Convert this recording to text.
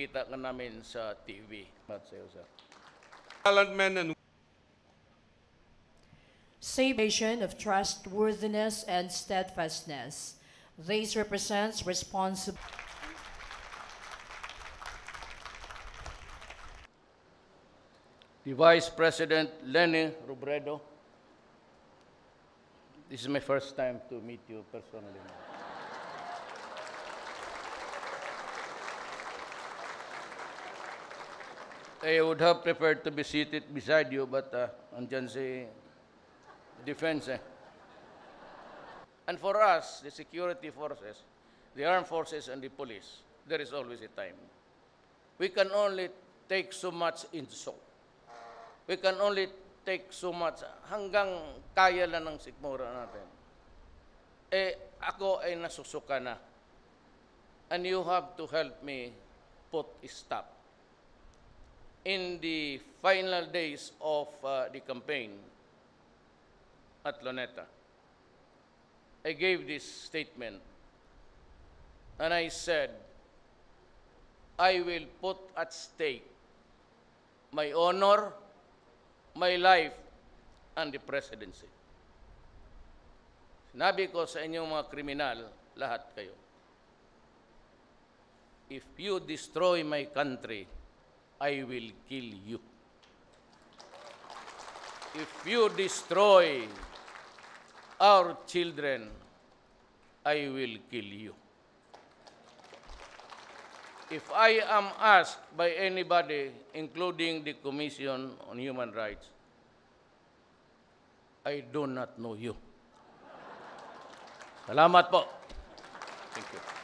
nakikita ka namin sa TV. Sa'yo, sir. And Salvation of trustworthiness and steadfastness. This represents responsibility. The Vice President Lenny Robredo. This is my first time to meet you personally. I would have preferred to be seated beside you, but andyan si defense. And for us, the security forces, the armed forces and the police, there is always a time. We can only take so much insult. We can only take so much hanggang kaya lang ng sikmura natin. Ako ay nasusuka na. And you have to help me put a stop. In the final days of the campaign at Luneta, I gave this statement and I said, I will put at stake my honor, my life, and the presidency. Sinabi ko sa inyong mga kriminal, lahat kayo, if you destroy my country, I will kill you. If you destroy our children, I will kill you. If I am asked by anybody, including the Commission on Human Rights, I do not know you. Salamat po. Thank you.